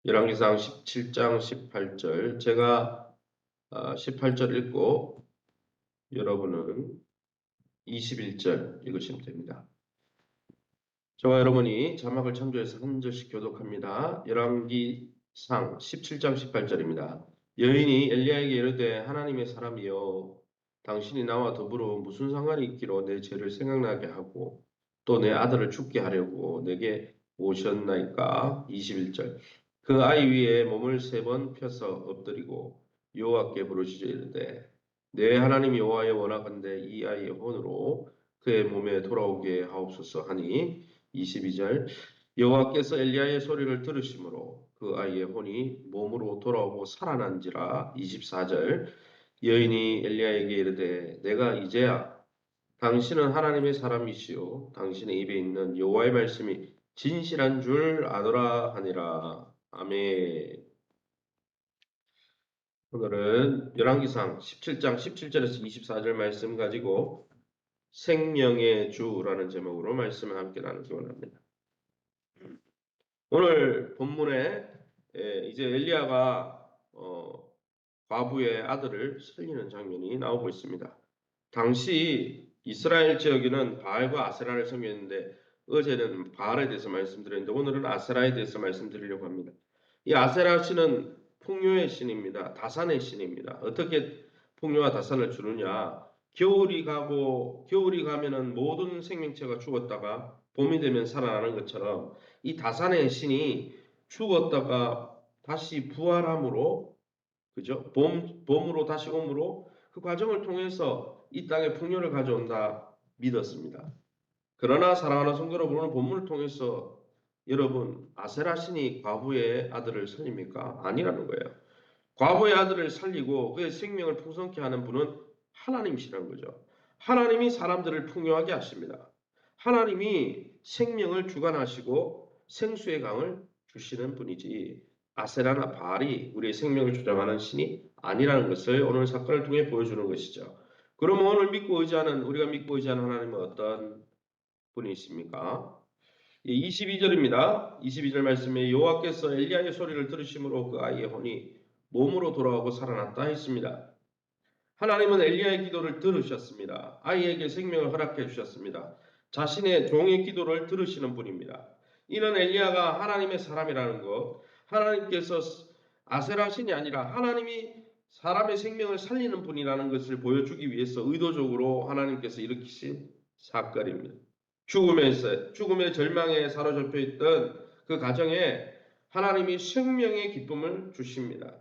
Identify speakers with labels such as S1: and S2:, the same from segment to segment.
S1: 열왕기상 17장 18절 제가 18절 읽고 여러분은 21절 읽으시면 됩니다. 저와 여러분이 자막을 참조해서 한 절씩 교독합니다. 열왕기상 17장 18절입니다. 여인이 엘리야에게 이르되 하나님의 사람이여 당신이 나와 더불어 무슨 상관이 있기로 내 죄를 생각나게 하고 또 내 아들을 죽게 하려고 내게 오셨나이까. 21절 그 아이 위에 몸을 3번 펴서 엎드리고 여호와께 부르짖어 이르되 내 하나님 여호와여 원하건대 이 아이의 혼으로 그의 몸에 돌아오게 하옵소서 하니. 22절 여호와께서 엘리야의 소리를 들으심으로 그 아이의 혼이 몸으로 돌아오고 살아난지라. 24절 여인이 엘리야에게 이르되 내가 이제야 당신은 하나님의 사람이시요 당신의 입에 있는 여호와의 말씀이 진실한 줄 아노라 하니라. 아멘. 오늘은 열왕기상 17장 17절에서 24절 말씀 가지고 생명의 주라는 제목으로 말씀을 함께 나누기 원합니다. 오늘 본문에 이제 엘리야가 과부의 아들을 살리는 장면이 나오고 있습니다. 당시 이스라엘 지역에는 바알과 아세라를 섬겼는데 어제는 바알에 대해서 말씀드렸는데 오늘은 아세라에 대해서 말씀드리려고 합니다. 이 아세라 신은 풍요의 신입니다. 다산의 신입니다. 어떻게 풍요와 다산을 주느냐? 겨울이 가면은 모든 생명체가 죽었다가 봄이 되면 살아나는 것처럼 이 다산의 신이 죽었다가 다시 부활함으로, 그죠? 봄으로 다시 옴으로 그 과정을 통해서 이 땅에 풍요를 가져온다 믿었습니다. 그러나 사랑하는 성도 여러분은 본문을 통해서 여러분 아세라 신이 과부의 아들을 살립니까? 아니라는 거예요. 과부의 아들을 살리고 그의 생명을 풍성케 하는 분은 하나님이시라는 거죠. 하나님이 사람들을 풍요하게 하십니다. 하나님이 생명을 주관하시고 생수의 강을 주시는 분이지 아세라나 바알이 우리의 생명을 주장하는 신이 아니라는 것을 오늘 사건을 통해 보여주는 것이죠. 그러면 오늘 우리가 믿고 의지하는 하나님은 어떤 분이십니까? 22절입니다. 22절 말씀에 여호와께서 엘리야의 소리를 들으심으로 그 아이의 혼이 몸으로 돌아오고 살아났다 했습니다. 하나님은 엘리야의 기도를 들으셨습니다. 아이에게 생명을 허락해 주셨습니다. 자신의 종의 기도를 들으시는 분입니다. 이는 엘리야가 하나님의 사람이라는 것, 하나님께서 아세라 신이 아니라 하나님이 사람의 생명을 살리는 분이라는 것을 보여주기 위해서 의도적으로 하나님께서 일으키신 사건입니다. 죽음의 절망에 사로잡혀 있던 그 가정에 하나님이 생명의 기쁨을 주십니다.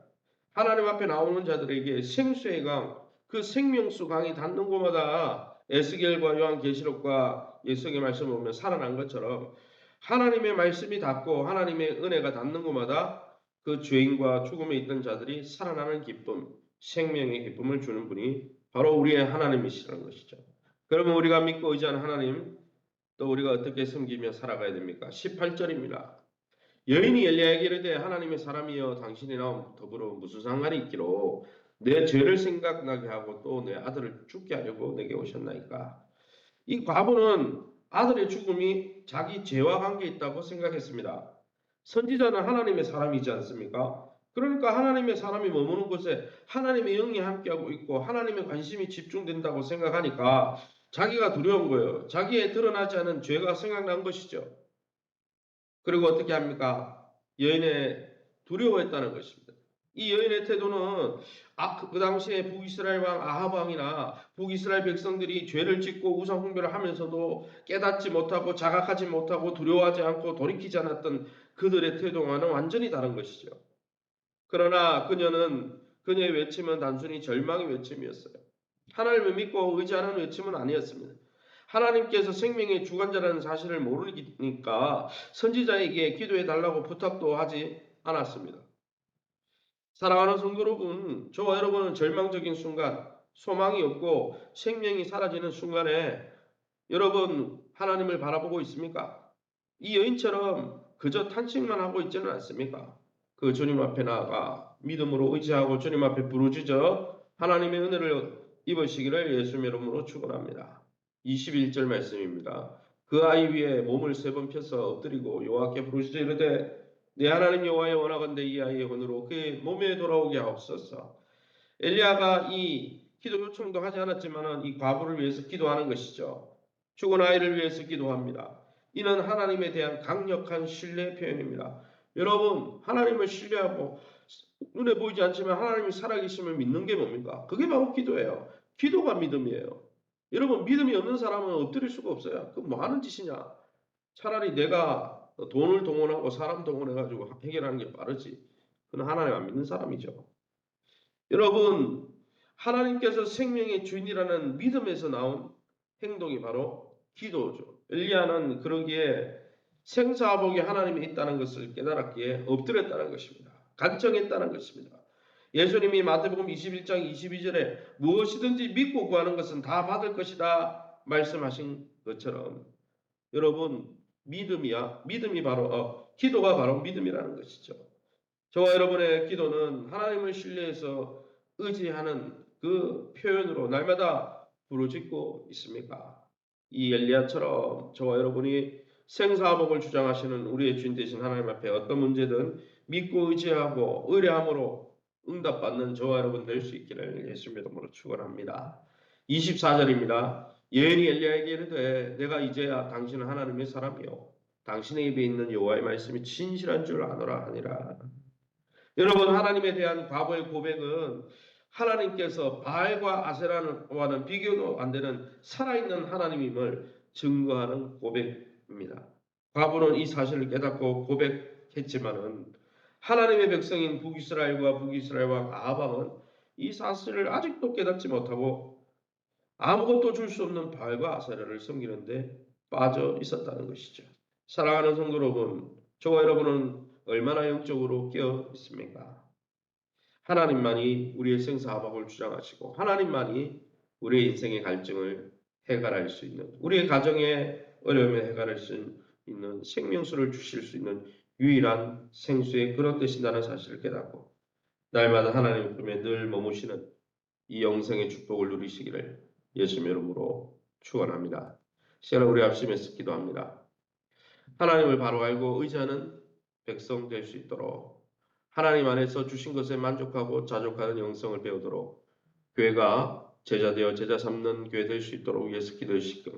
S1: 하나님 앞에 나오는 자들에게 생수의 강, 그 생명수 강이 닿는 곳마다 에스겔과 요한계시록과 예수의 말씀을 보면 살아난 것처럼 하나님의 말씀이 닿고 하나님의 은혜가 닿는 곳마다 그 죄인과 죽음에 있던 자들이 살아나는 기쁨, 생명의 기쁨을 주는 분이 바로 우리의 하나님이시라는 것이죠. 그러면 우리가 믿고 의지하는 하나님, 또 우리가 어떻게 섬기며 살아가야 됩니까? 18절입니다. 여인이 엘리야에게 이르되 하나님의 사람이여 당신이 나와 더불어 무슨 상관이 있기로 내 죄를 생각나게 하고 또 내 아들을 죽게 하려고 내게 오셨나이까. 이 과부는 아들의 죽음이 자기 죄와 관계 있다고 생각했습니다. 선지자는 하나님의 사람이지 않습니까? 그러니까 하나님의 사람이 머무는 곳에 하나님의 영이 함께하고 있고 하나님의 관심이 집중된다고 생각하니까 자기가 두려운 거예요. 자기의 드러나지 않은 죄가 생각난 것이죠. 그리고 어떻게 합니까? 여인의 두려워했다는 것입니다. 이 여인의 태도는 그 당시에 북이스라엘 왕 아합 왕이나 북이스라엘 백성들이 죄를 짓고 우상 숭배를 하면서도 깨닫지 못하고 자각하지 못하고 두려워하지 않고 돌이키지 않았던 그들의 태도와는 완전히 다른 것이죠. 그러나 그녀의 외침은 단순히 절망의 외침이었어요. 하나님을 믿고 의지하는 외침은 아니었습니다. 하나님께서 생명의 주관자라는 사실을 모르니까 선지자에게 기도해 달라고 부탁도 하지 않았습니다. 사랑하는 성도 여러분, 저와 여러분은 절망적인 순간, 소망이 없고 생명이 사라지는 순간에 여러분 하나님을 바라보고 있습니까? 이 여인처럼 그저 탄식만 하고 있지는 않습니까? 그 주님 앞에 나아가 믿음으로 의지하고 주님 앞에 부르짖어 하나님의 은혜를 입으시기를 예수의 이름으로 축원합니다. 21절 말씀입니다. 그 아이 위에 몸을 3번 펴서 엎드리고 여호와께 부르짖어 이르되 내 하나님 여호와의 원하건대 이 아이의 혼으로 그의 몸에 돌아오게 하옵소서. 엘리야가 이 기도 요청도 하지 않았지만 이 과부를 위해서 기도하는 것이죠. 죽은 아이를 위해서 기도합니다. 이는 하나님에 대한 강력한 신뢰 표현입니다. 여러분, 하나님을 신뢰하고 눈에 보이지 않지만 하나님이 살아계심을 믿는 게 뭡니까? 그게 바로 기도예요. 기도가 믿음이에요. 여러분, 믿음이 없는 사람은 엎드릴 수가 없어요. 그 뭐 하는 짓이냐? 차라리 내가 돈을 동원하고 사람 동원해가지고 해결하는 게 빠르지. 그건 하나님 안 믿는 사람이죠. 여러분, 하나님께서 생명의 주인이라는 믿음에서 나온 행동이 바로 기도죠. 엘리야는 그러기에 생사복이 하나님이 있다는 것을 깨달았기에 엎드렸다는 것입니다. 간청했다는 것입니다. 예수님이 마태복음 21장 22절에 무엇이든지 믿고 구하는 것은 다 받을 것이다 말씀하신 것처럼 여러분 믿음이 바로 기도가 바로 믿음이라는 것이죠. 저와 여러분의 기도는 하나님을 신뢰해서 의지하는 그 표현으로 날마다 부르짖고 있습니까? 이 엘리야처럼 저와 여러분이 생사복을 주장하시는 우리의 주인 되신 하나님 앞에 어떤 문제든 믿고 의지하고 의뢰함으로 응답받는 저와 여러분 될 수 있기를 예수님의 이름으로 축원합니다. 24절입니다. 여인이 엘리야에게 이르되 내가 이제야 당신은 하나님의 사람이요 당신의 입에 있는 여호와의 말씀이 진실한 줄 아노라 하니라. 여러분, 하나님에 대한 과거의 고백은 하나님께서 바알과 아세라와는 비교도 안 되는 살아있는 하나님임을 증거하는 고백입니다. 과부는 이 사실을 깨닫고 고백했지만은 하나님의 백성인 북이스라엘과 북이스라엘 왕 아합은 이 사실을 아직도 깨닫지 못하고 아무것도 줄 수 없는 바알과 아세라를 섬기는데 빠져 있었다는 것이죠. 사랑하는 성도 여러분, 저와 여러분은 얼마나 영적으로 깨어 있습니까? 하나님만이 우리의 생사화복을 주장하시고 하나님만이 우리의 인생의 갈증을 해결할 수 있는 우리의 가정의 어려움을 해결할 수 있는 생명수를 주실 수 있는 유일한 생수의 그릇 되신다는 사실을 깨닫고 날마다 하나님 품에 늘 머무시는 이 영생의 축복을 누리시기를 예수님의 이름으로 축원합니다. 시간을 우리 합심해서 기도합니다. 하나님을 바로 알고 의지하는 백성 될 수 있도록 하나님 안에서 주신 것에 만족하고 자족하는 영성을 배우도록 교회가 제자 되어 제자 삼는 교회 될 수 있도록 위해서 기도하시고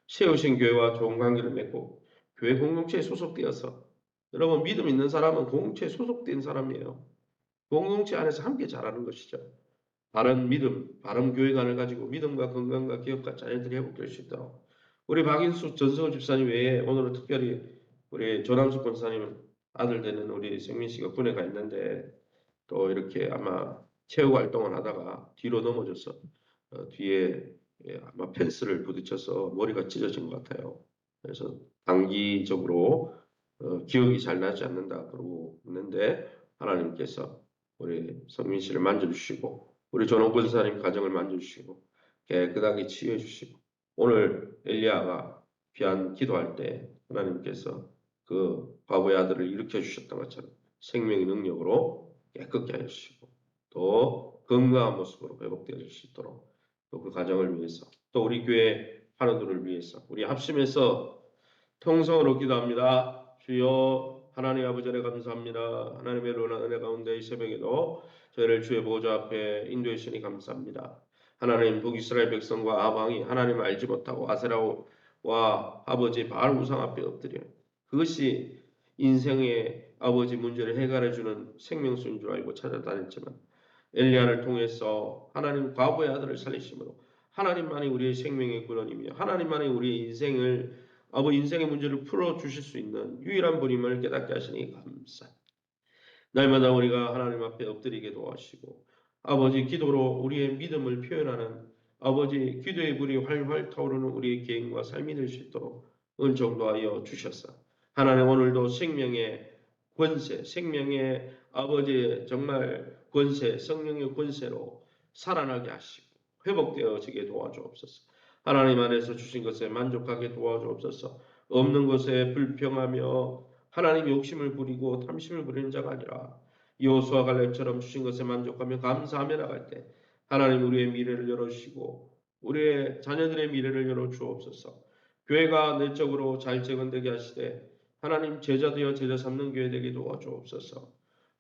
S1: 세우신 교회와 좋은 관계를 맺고 교회 공동체에 소속되어서 여러분 믿음 있는 사람은 공동체에 소속된 사람이에요. 공동체 안에서 함께 자라는 것이죠. 바른 믿음, 바른 교회관을 가지고 믿음과 건강과 기업과 자녀들이 회복될 수 있도록 우리 박인수 전성호 집사님 외에 오늘은 특별히 우리 조남숙 권사님 아들 되는 우리 생민 씨가 군에 가 있는데 또 이렇게 아마 체육 활동을 하다가 뒤로 넘어져서 뒤에 아마 펜스를 부딪혀서 머리가 찢어진 것 같아요. 그래서 단기적으로 기억이 잘 나지 않는다 그러고 있는데 하나님께서 우리 성민 씨를 만져주시고 우리 전원 권사님 가정을 만져주시고 깨끗하게 치유해주시고 오늘 엘리야가 귀한 기도할 때 하나님께서 그 과부의 아들을 일으켜 주셨던 것처럼 생명의 능력으로 깨끗게 해주시고 또 건강한 모습으로 회복될 수 있도록 또 그 가정을 위해서 또 우리 교회 환우들을 위해서 우리 합심해서 통성으로 기도합니다. 주여 하나님 아버지 은혜 감사합니다. 하나님의 은혜와 은혜 가운데 이 새벽에도 저희를 주의 보좌 앞에 인도해 주시니 감사합니다. 하나님 북이스라엘 백성과 아방이 하나님을 알지 못하고 아세라와 아버지 바알 우상 앞에 엎드려 그것이 인생의 아버지 문제를 해결해 주는 생명수인 줄 알고 찾아다녔지만 엘리야를 통해서 하나님 과부의 아들을 살리심으로 하나님만이 우리의 생명의 근원이며 하나님만이 우리의 인생의 문제를 풀어주실 수 있는 유일한 분임을 깨닫게 하시니 감사합니다. 날마다 우리가 하나님 앞에 엎드리게 도와주시고 아버지 기도로 우리의 믿음을 표현하는 아버지 기도의 불이 활활 타오르는 우리의 개인과 삶이 될 수 있도록 은총도하여 주셔서 하나님 오늘도 생명의 권세, 생명의 아버지 정말 권세, 성령의 권세로 살아나게 하시고 회복되어지게 도와주옵소서. 하나님 안에서 주신 것에 만족하게 도와주옵소서. 없는 것에 불평하며 하나님 욕심을 부리고 탐심을 부리는 자가 아니라 여호수아 갈렙처럼 주신 것에 만족하며 감사하며 나갈 때 하나님 우리의 미래를 열어주시고 우리의 자녀들의 미래를 열어주옵소서. 교회가 내적으로 잘 재건되게 하시되 하나님 제자 되어 제자 삼는 교회 되게 도와주옵소서.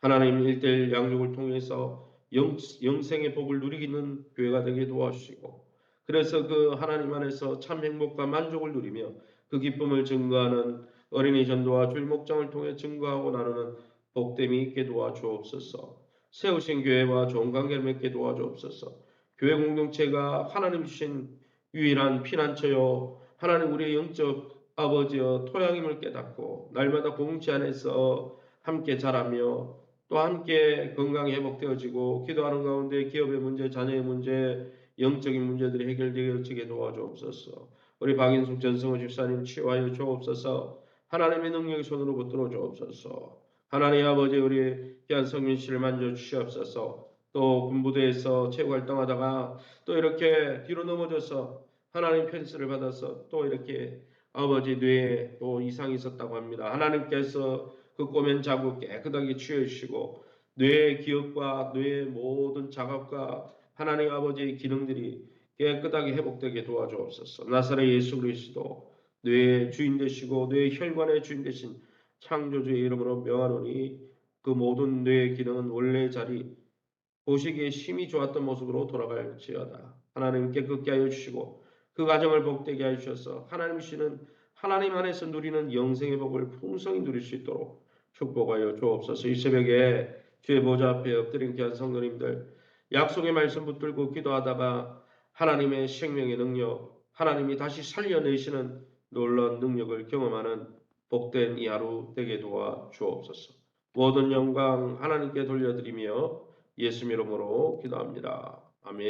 S1: 하나님 일대일 양육을 통해서 영생의 복을 누리기는 교회가 되게 도와주시고 그래서 그 하나님 안에서 참 행복과 만족을 누리며 그 기쁨을 증거하는 어린이 전도와 주일 목장을 통해 증거하고 나누는 복됨이 있게 도와주옵소서. 세우신 교회와 좋은 관계를 맺게 도와주옵소서. 교회 공동체가 하나님 주신 유일한 피난처요 하나님 우리의 영적 아버지여 토양임을 깨닫고 날마다 공동체 안에서 함께 자라며 또 함께 건강이 회복되어지고 기도하는 가운데 기업의 문제, 자녀의 문제, 영적인 문제들이 해결되어지게 도와주옵소서. 우리 박인숙 전성호 집사님 치유하여 주옵소서. 하나님의 능력의 손으로 붙들어 주옵소서. 하나님 아버지 우리 귀한 성민 씨를 만져 주시옵소서. 또 군부대에서 체육 활동하다가 또 이렇게 뒤로 넘어져서 하나님 편지를 받아서 또 이렇게 아버지 뇌에 또 이상이 있었다고 합니다. 하나님께서 그 꼬맨 자국 깨끗하게 치워주시고 뇌의 기억과 뇌의 모든 자각과 하나님 아버지의 기능들이 깨끗하게 회복되게 도와주옵소서. 나사렛 예수 그리스도 뇌의 주인 되시고 뇌의 혈관의 주인 되신 창조주의 이름으로 명하노니 그 모든 뇌의 기능은 원래 자리 보시기에 심히 좋았던 모습으로 돌아갈지어다. 하나님 깨끗게 하여 주시고 그 가정을 복되게 하여 주셔서 하나님이시는 하나님 안에서 누리는 영생의 복을 풍성히 누릴 수 있도록 축복하여 주옵소서. 이 새벽에 주의 보좌 앞에 엎드린 귀한 성도님들 약속의 말씀 붙들고 기도하다가 하나님의 생명의 능력 하나님이 다시 살려내시는 놀라운 능력을 경험하는 복된 이 하루 되게 도와 주옵소서. 모든 영광 하나님께 돌려드리며 예수 이름으로 기도합니다. 아멘.